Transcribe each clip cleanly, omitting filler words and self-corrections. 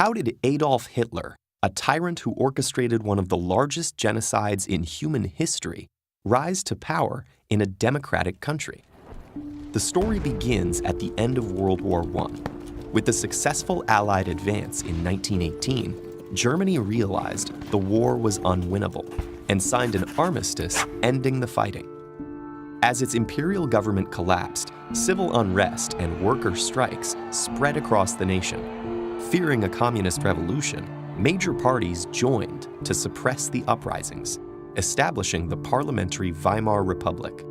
How did Adolf Hitler, a tyrant who orchestrated one of the largest genocides in human history, rise to power in a democratic country? The story begins at the end of World War I. With the successful Allied advance in 1918, Germany realized the war was unwinnable and signed an armistice ending the fighting. As its imperial government collapsed, civil unrest and worker strikes spread across the nation. Fearing a communist revolution, major parties joined to suppress the uprisings, establishing the parliamentary Weimar Republic.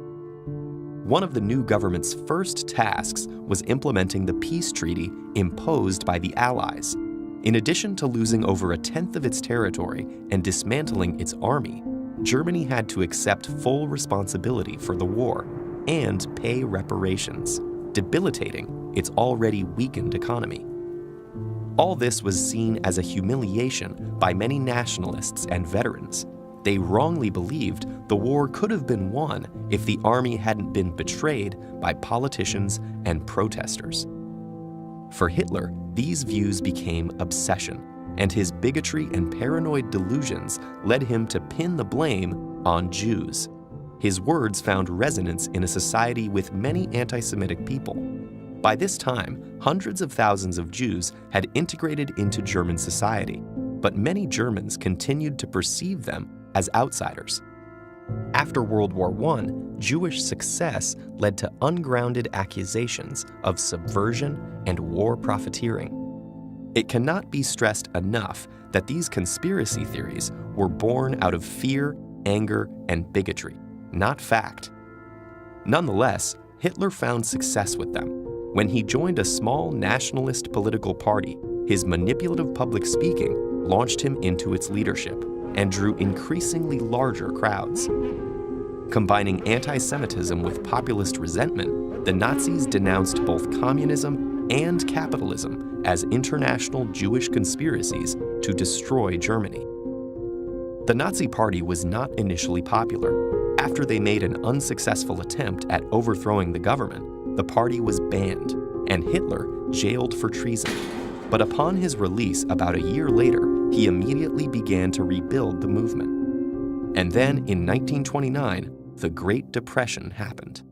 One of the new government's first tasks was implementing the peace treaty imposed by the Allies. In addition to losing over a tenth of its territory and dismantling its army, Germany had to accept full responsibility for the war and pay reparations, debilitating its already weakened economy. All this was seen as a humiliation by many nationalists and veterans. They wrongly believed the war could have been won if the army hadn't been betrayed by politicians and protesters. For Hitler, these views became obsession, and his bigotry and paranoid delusions led him to pin the blame on Jews. His words found resonance in a society with many anti-Semitic people. By this time, hundreds of thousands of Jews had integrated into German society, but many Germans continued to perceive them as outsiders. After World War I, Jewish success led to ungrounded accusations of subversion and war profiteering. It cannot be stressed enough that these conspiracy theories were born out of fear, anger, and bigotry, not fact. Nonetheless, Hitler found success with them. When he joined a small nationalist political party, his manipulative public speaking launched him into its leadership and drew increasingly larger crowds. Combining anti-Semitism with populist resentment, the Nazis denounced both communism and capitalism as international Jewish conspiracies to destroy Germany. The Nazi Party was not initially popular. After they made an unsuccessful attempt at overthrowing the government, the party was banned, and Hitler jailed for treason. But upon his release about a year later, he immediately began to rebuild the movement. And then in 1929, the Great Depression happened.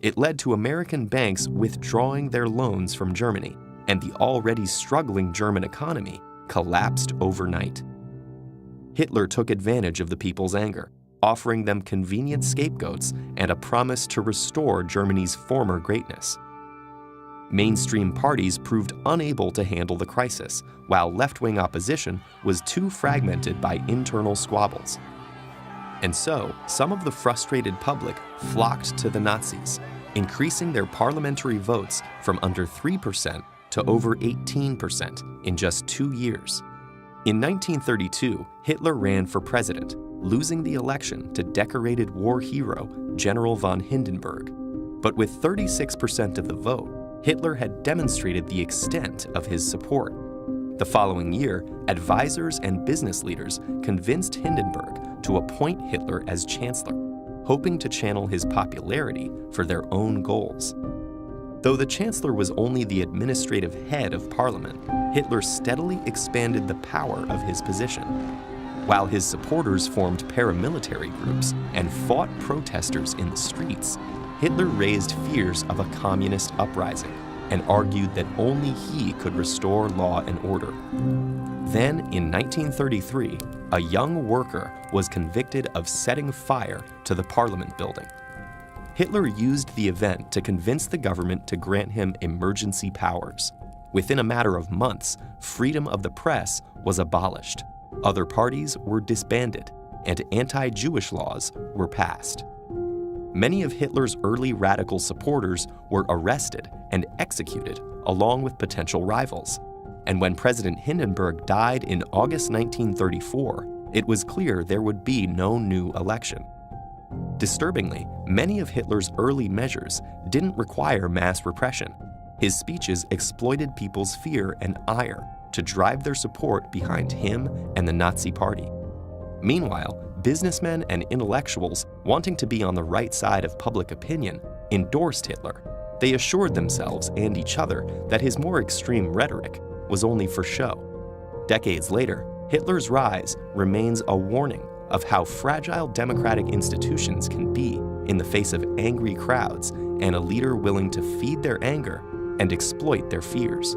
It led to American banks withdrawing their loans from Germany, and the already struggling German economy collapsed overnight. Hitler took advantage of the people's anger, offering them convenient scapegoats and a promise to restore Germany's former greatness. Mainstream parties proved unable to handle the crisis, while left-wing opposition was too fragmented by internal squabbles. And so, some of the frustrated public flocked to the Nazis, increasing their parliamentary votes from under 3% to over 18% in just 2 years. In 1932, Hitler ran for president, losing the election to decorated war hero General von Hindenburg. But with 36% of the vote, Hitler had demonstrated the extent of his support. The following year, advisors and business leaders convinced Hindenburg to appoint Hitler as chancellor, hoping to channel his popularity for their own goals. Though the chancellor was only the administrative head of parliament, Hitler steadily expanded the power of his position. While his supporters formed paramilitary groups and fought protesters in the streets, Hitler raised fears of a communist uprising and argued that only he could restore law and order. Then, in 1933, a young worker was convicted of setting fire to the Parliament building. Hitler used the event to convince the government to grant him emergency powers. Within a matter of months, freedom of the press was abolished, other parties were disbanded, and anti-Jewish laws were passed. Many of Hitler's early radical supporters were arrested and executed along with potential rivals. And when President Hindenburg died in August 1934, it was clear there would be no new election. Disturbingly, many of Hitler's early measures didn't require mass repression. His speeches exploited people's fear and ire to drive their support behind him and the Nazi Party. Meanwhile, businessmen and intellectuals wanting to be on the right side of public opinion endorsed Hitler. They assured themselves and each other that his more extreme rhetoric was only for show. Decades later, Hitler's rise remains a warning of how fragile democratic institutions can be in the face of angry crowds and a leader willing to feed their anger and exploit their fears.